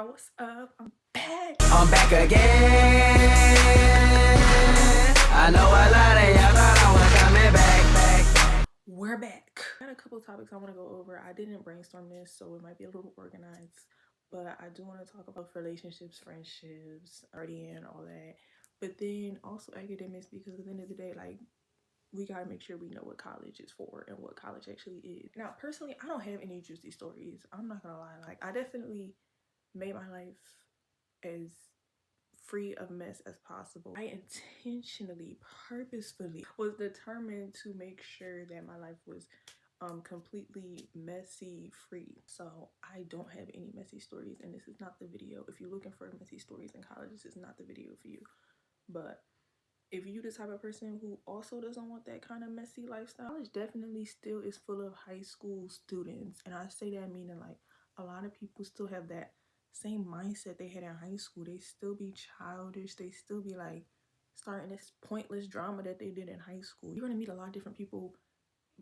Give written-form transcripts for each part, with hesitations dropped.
Y'all, what's up? I'm back. I'm back again. I know a lot of y'all thought I was coming back. We're back. I got a couple topics I want to go over. I didn't brainstorm this, so it might be a little organized, but I do want to talk about relationships, friendships, already and all that. But then also academics, because at the end of the day, like, we gotta make sure we know what college is for and what college actually is. Now, personally, I don't have any juicy stories. I'm not gonna lie. Like, I definitely made my life as free of mess as possible. I intentionally, purposefully was determined to make sure that my life was completely messy free. So I don't have any messy stories, and this is not the video. If you're looking for messy stories in college, this is not the video for you. But if you the type of person who also doesn't want that kind of messy lifestyle, college definitely still is full of high school students. And I say that meaning like a lot of people still have that same mindset they had in high school. They still be childish. They still be like starting this pointless drama that they did in high school. You're gonna meet a lot of different people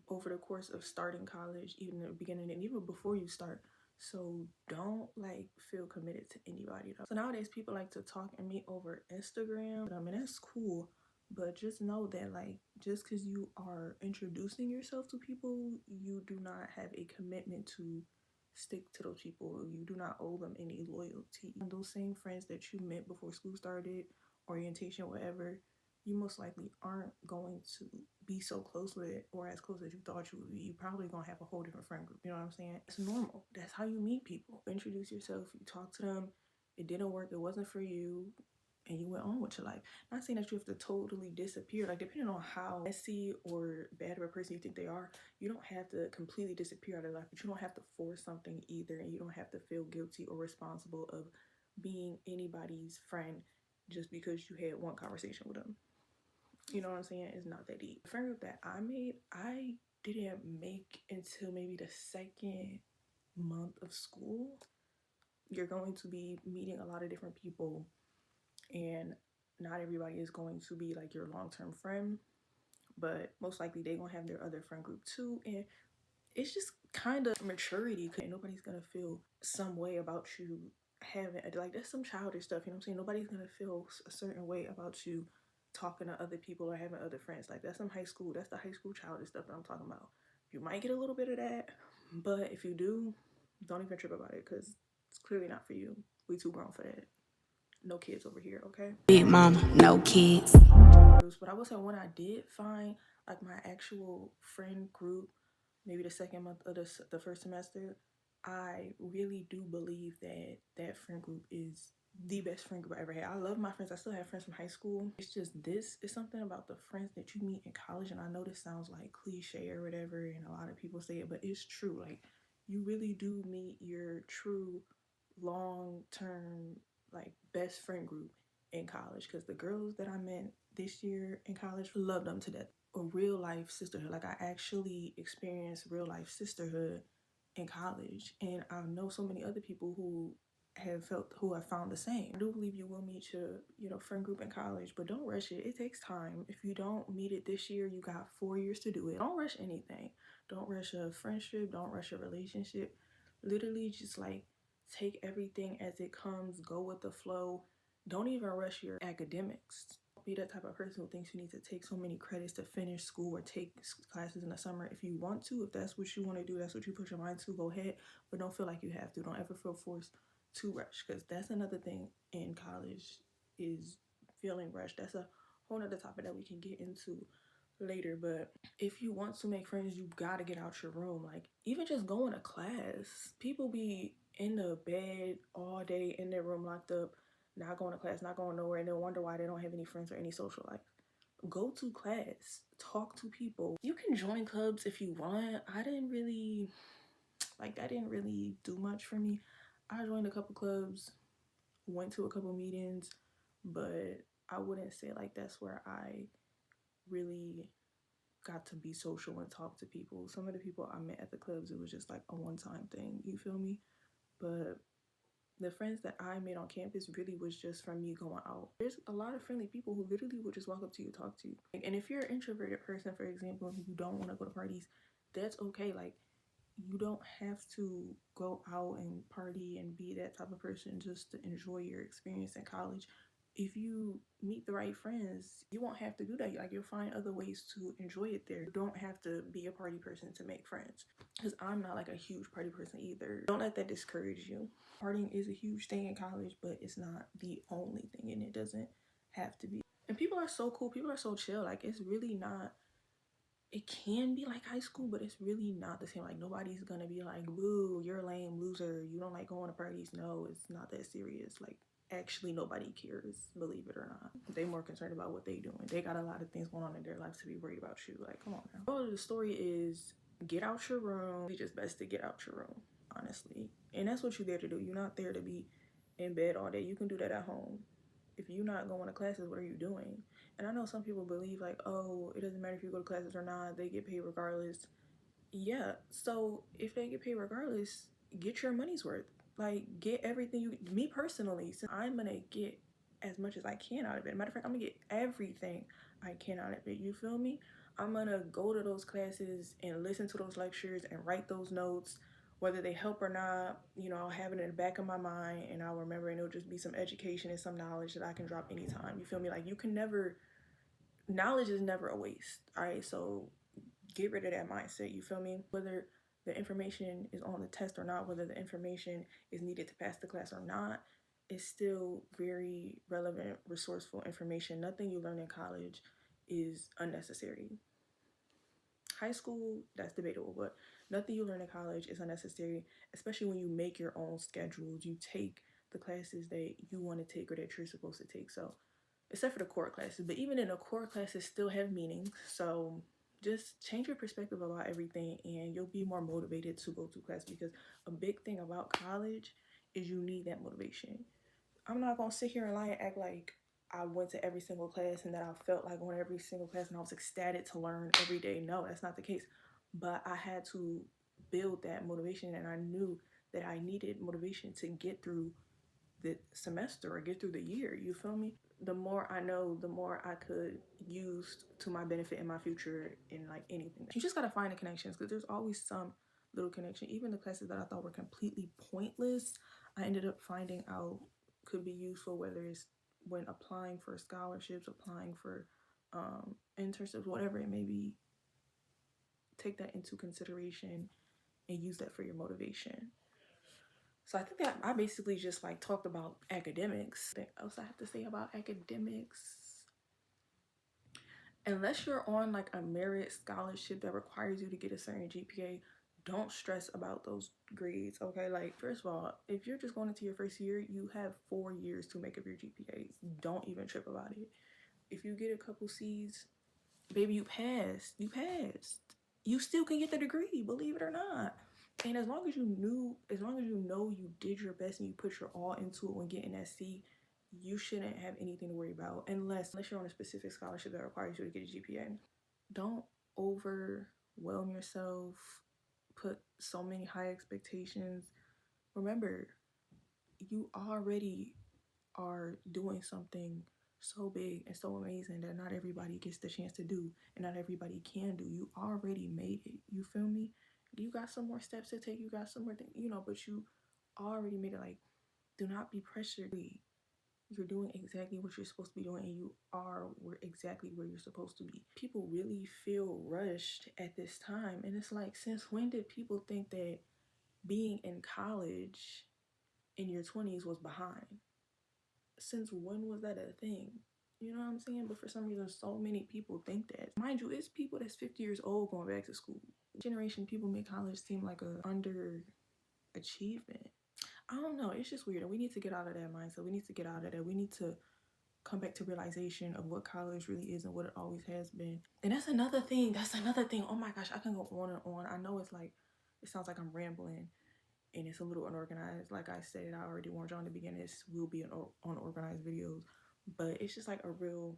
over the course of starting college, even in the beginning and even before you start. So don't like feel committed to anybody though. So nowadays people like to talk and meet over Instagram. I mean, that's cool, but just know that like just because you are introducing yourself to people, you do not have a commitment to stick to those people. You do not owe them any loyalty. And those same friends that you met before school started, orientation, whatever, you most likely aren't going to be so close with or as close as you thought you would be. You probably gonna have a whole different friend group. You know what I'm saying? It's normal. That's how you meet people. Introduce yourself, you talk to them, it didn't work, it wasn't for you, and you went on with your life. Not saying that you have to totally disappear. Like, depending on how messy or bad of a person you think they are, you don't have to completely disappear out of life, but you don't have to force something either, and you don't have to feel guilty or responsible of being anybody's friend just because you had one conversation with them. You know what I'm saying? It's not that deep. The friend group that I made, I didn't make until maybe the second month of school. You're going to be meeting a lot of different people, and not everybody is going to be like your long-term friend, but most likely they're gonna have their other friend group too. And it's just kind of maturity, because nobody's gonna feel some way about you having like, that's some childish stuff, you know what I'm saying? Nobody's gonna feel a certain way about you talking to other people or having other friends. Like, that's some high school, that's the high school childish stuff that I'm talking about. You might get a little bit of that, but if you do, don't even trip about it, because it's clearly not for you. We too grown for that. No kids over here, okay? Big mama, no kids. But I will say, when I did find like my actual friend group, maybe the second month of the first semester, I really do believe that that friend group is the best friend group I ever had. I love my friends. I still have friends from high school. It's just, this is something about the friends that you meet in college. And I know this sounds like cliche or whatever, and a lot of people say it, but it's true. Like, you really do meet your true long-term like best friend group in college, because the girls that I met this year in college, loved them to death. A real life sisterhood. Like, I actually experienced real life sisterhood in college, and I know so many other people who have found the same. I do believe you will meet your friend group in college, but don't rush it. It takes time. If you don't meet it this year, you got 4 years to do it. Don't rush anything. Don't rush a friendship. Don't rush a relationship. Literally just like take everything as it comes, go with the flow. Don't even rush your academics. Don't be that type of person who thinks you need to take so many credits to finish school or take classes in the summer. If you want to, if that's what you want to do, that's what you put your mind to, go ahead. But don't feel like you have to. Don't ever feel forced to rush, because that's another thing in college, is feeling rushed. That's a whole nother topic that we can get into later. But if you want to make friends, you gotta get out your room. Like, even just going to class, people be in the bed all day in their room locked up, not going to class, not going nowhere, and then wonder why they don't have any friends or any social life. Go to class, talk to people. You can join clubs if you want. I didn't really like, that didn't really do much for me. I joined a couple clubs, went to a couple meetings, but I wouldn't say like that's where I really got to be social and talk to people. Some of the people I met at the clubs, it was just like a one-time thing, you feel me? But the friends that I made on campus really was just from me going out. There's a lot of friendly people who literally would just walk up to you, talk to you. And if you're an introverted person, for example, and you don't want to go to parties, that's okay. Like, You don't have to go out and party and be that type of person just to enjoy your experience in college. If you meet the right friends, you won't have to do that. Like, you'll find other ways to enjoy it there. You don't have to be a party person to make friends. Because I'm not like a huge party person either. Don't let that discourage you. Partying is a huge thing in college, but it's not the only thing, and it doesn't have to be. And people are so cool. People are so chill. Like, it's really not, it can be like high school, but it's really not the same. Like, nobody's gonna be like, boo, you're a lame loser, you don't like going to parties. No, it's not that serious. Like, actually nobody cares, believe it or not. They more concerned about what they doing. They got a lot of things going on in their life to be worried about you. Like, come on now. Well, the story is, get out your room. It's just best to get out your room, honestly. And that's what you're there to do. You're not there to be in bed all day. You can do that at home. If you're not going to classes, what are you doing? And I know some people believe like, oh, it doesn't matter if you go to classes or not, they get paid regardless. Yeah, so if they get paid regardless, get your money's worth. Like, get everything you, me personally, since I'm gonna get as much as I can out of it. Matter of fact, I'm gonna get everything I can out of it. You feel me? I'm gonna go to those classes and listen to those lectures and write those notes, whether they help or not. You know, I'll have it in the back of my mind and I'll remember, and it'll just be some education and some knowledge that I can drop anytime. You feel me? Like, you can never, knowledge is never a waste. All right, so get rid of that mindset. You feel me? Whether the information is on the test or not, whether the information is needed to pass the class or not, it's still very relevant, resourceful information. Nothing you learn in college is unnecessary. High school, that's debatable, but nothing you learn in college is unnecessary, especially when you make your own schedules. You take the classes that you want to take or that you're supposed to take. So, except for the core classes, but even in the core classes still have meaning. So just change your perspective about everything and you'll be more motivated to go to class, because a big thing about college is you need that motivation. I'm not gonna sit here and lie and act like I went to every single class and that I felt like going to every single class and I was ecstatic to learn every day. No, that's not the case. But I had to build that motivation, and I knew that I needed motivation to get through the semester or get through the year. You feel me? The more I know, the more I could use to my benefit in my future in like anything. You just gotta find the connections, because there's always some little connection. Even the classes that I thought were completely pointless, I ended up finding out could be useful, whether it's when applying for scholarships, applying for internships, whatever it may be. Take that into consideration and use that for your motivation. So I think that I basically just like talked about academics. What else I have to say about academics? Unless you're on like a merit scholarship that requires you to get a certain GPA, don't stress about those grades, okay? Like, first of all, if you're just going into your first year, you have 4 years to make up your GPA. Don't even trip about it. If you get a couple C's, baby, you passed. You passed. You still can get the degree, believe it or not. And as long as you know you did your best and you put your all into it when getting that C, you shouldn't have anything to worry about, unless you're on a specific scholarship that requires you to get a GPA. Don't overwhelm yourself, put so many high expectations. Remember, you already are doing something so big and so amazing that not everybody gets the chance to do, and not everybody can do. You already made it. You feel me? You got some more steps to take. You got some more things, but you already made it. Like, do not be pressured. You're doing exactly what you're supposed to be doing, and you are exactly where you're supposed to be. People really feel rushed at this time, and it's like, since when did people think that being in college in your 20s was behind? Since when was that a thing? You know what I'm saying? But for some reason, so many people think that. Mind you, it's people that's 50 years old going back to school. Generation people make college seem like a underachievement. I don't know. It's just weird. And we need to get out of that mindset. We need to get out of that. We need to come back to realization of what college really is and what it always has been. And that's another thing. Oh my gosh, I can go on and on. I know it's like, it sounds like I'm rambling and it's a little unorganized. Like I said, I already warned you in the beginning, this will be an unorganized videos, but it's just like a real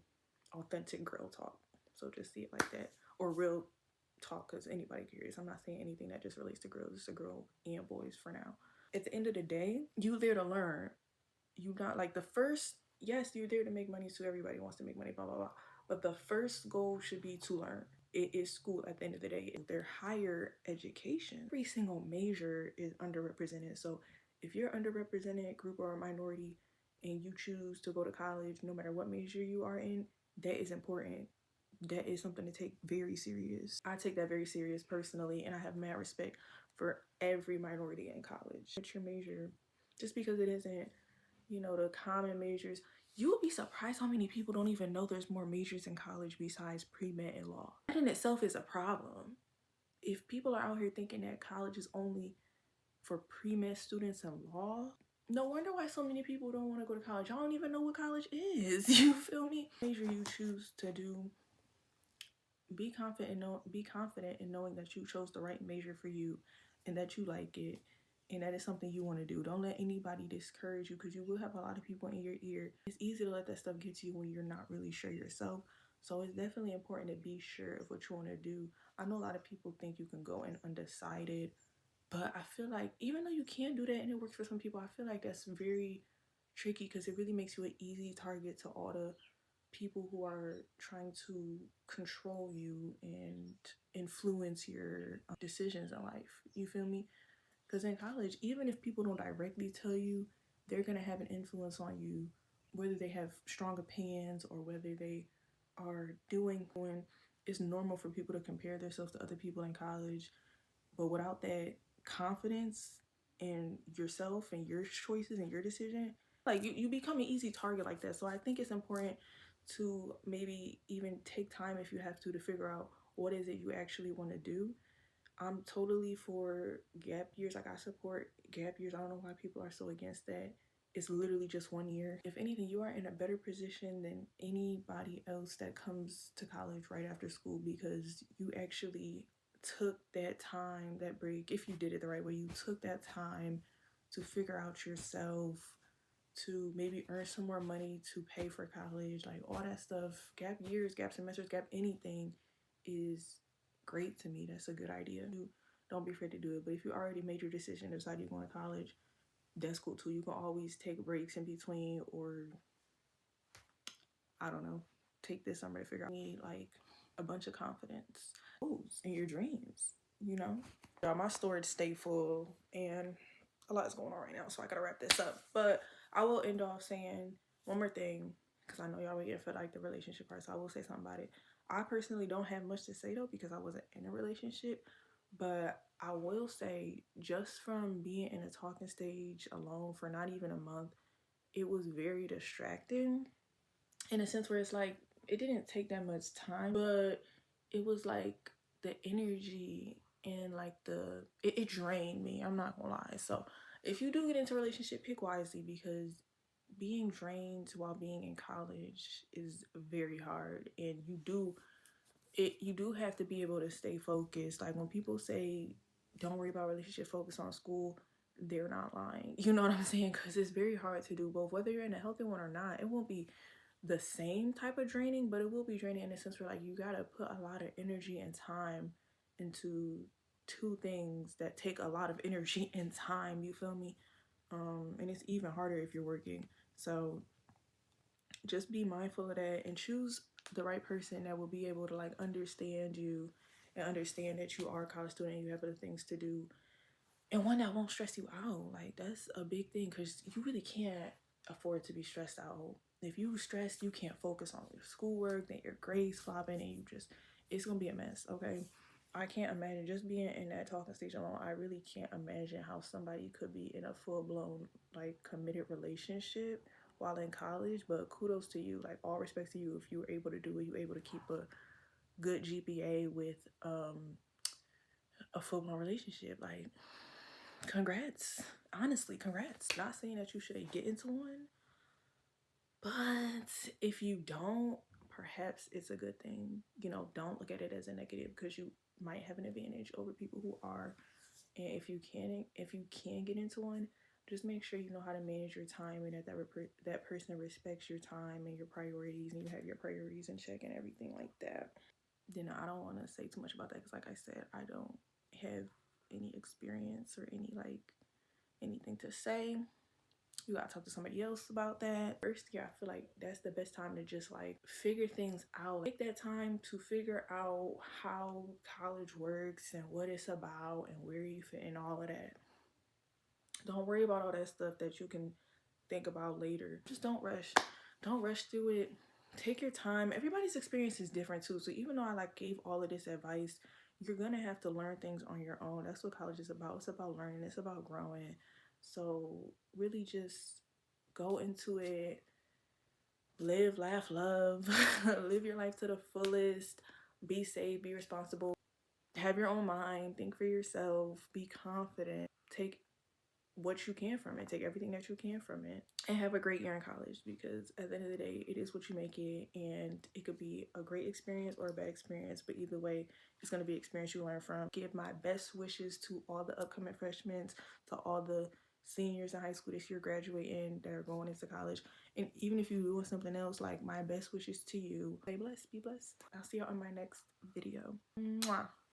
authentic girl talk. So just see it like that, or real talk, because anybody curious. I'm not saying anything that just relates to girls. It's a girl and boys for now. At the end of the day, you there to learn. You not like the first, yes, you're there to make money, so everybody wants to make money, blah, blah, blah. But the first goal should be to learn. it is school at the end of the day. Their higher education, every single major is underrepresented. So if you're underrepresented group or a minority and you choose to go to college, no matter what major you are in, that is important. That is something to take very serious. I take that very serious personally, and I have mad respect for every minority in college. What's your major? Just because it isn't, you know, the common majors, you would be surprised how many people don't even know there's more majors in college besides pre-med and law. That in itself is a problem. If people are out here thinking that college is only for pre-med students and law, no wonder why so many people don't want to go to college. Y'all don't even know what college is. You feel me? Major you choose to do, be confident in knowing that you chose the right major for you and that you like it and that is something you want to do. Don't let anybody discourage you, because you will have a lot of people in your ear. It's easy to let that stuff get to you when you're not really sure yourself. So it's definitely important to be sure of what you want to do. I know a lot of people think you can go in undecided, but I feel like even though you can do that and it works for some people, I feel like that's very tricky because it really makes you an easy target to all the people who are trying to control you and influence your decisions in life. You feel me? Because in college, even if people don't directly tell you, they're going to have an influence on you, whether they have strong opinions or whether they are doing when it's normal for people to compare themselves to other people in college. But without that confidence in yourself and your choices and your decision, like you become an easy target like that. So I think it's important to maybe even take time if you have to figure out what is it you actually want to do. I'm totally for gap years. Like I support gap years. I don't know why people are so against that. It's literally just 1 year. If anything, you are in a better position than anybody else that comes to college right after school, because you actually took that time, that break. If you did it the right way, you took that time to figure out yourself, to maybe earn some more money to pay for college, like all that stuff. Gap years, gap semesters, gap anything is great to me. That's a good idea. Don't be afraid to do it. But if you already made your decision and decided you're going to college, that's cool too. You can always take breaks in between, or I don't know, take this summer to figure out. You need like a bunch of confidence, goals, and your dreams, you know? My storage stay full and a lot's going on right now, so I gotta wrap this up. But I will end off saying one more thing, because I know y'all waiting for like the relationship part, so I will say something about it. I personally don't have much to say though, because I wasn't in a relationship, but I will say just from being in a talking stage alone for not even a month, it was very distracting in a sense where it's like it didn't take that much time, but it was like the energy and like it drained me. I'm not gonna lie. So if you do get into a relationship, pick wisely, because being drained while being in college is very hard, and you do have to be able to stay focused. Like when people say don't worry about relationship, focus on school, they're not lying. You know what I'm saying? Because it's very hard to do both. Whether you're in a healthy one or not, it won't be the same type of draining, but it will be draining in a sense where like you gotta put a lot of energy and time into two things that take a lot of energy and time. You feel me? And it's even harder if you're working. So just be mindful of that and choose the right person that will be able to like understand you and understand that you are a college student and you have other things to do, and one that won't stress you out. Like that's a big thing, because you really can't afford to be stressed out. If you stressed, you can't focus on your schoolwork, then your grades flopping, and it's gonna be a mess. Okay, I can't imagine just being in that talking stage alone. I really can't imagine how somebody could be in a full-blown like committed relationship while in college. But kudos to you, like all respect to you if you were able to do it. You were able to keep a good GPA with a full-blown relationship. Like congrats. Honestly, congrats. Not saying that you shouldn't get into one, but if you don't, perhaps it's a good thing. You know, don't look at it as a negative, because you might have an advantage over people who are. And if you can get into one, just make sure you know how to manage your time, and that person respects your time and your priorities, and you have your priorities in check and everything like that. Then I don't want to say too much about that, because like I said, I don't have any experience or anything to say. you gotta talk to somebody else about that. First year, I feel like that's the best time to just like figure things out. Take that time to figure out how college works and what it's about and where you fit in, all of that. Don't worry about all that stuff that you can think about later. Just don't rush. Don't rush through it. Take your time. Everybody's experience is different too. So even though I like gave all of this advice, you're gonna have to learn things on your own. That's what college is about. It's about learning. It's about growing. So really just go into it. Live, laugh, love. Live your life to the fullest. Be safe, be responsible. Have your own mind. Think for yourself. Be confident. Take what you can from it. Take everything that you can from it. And have a great year in college, because at the end of the day, it is what you make it, and it could be a great experience or a bad experience, but either way, it's going to be an experience you learn from. Give my best wishes to all the upcoming freshmen, to all the seniors in high school this year graduating that are going into college, and even if you're doing something else, like my best wishes to you. Stay blessed, be blessed. I'll see y'all in my next video. Mwah.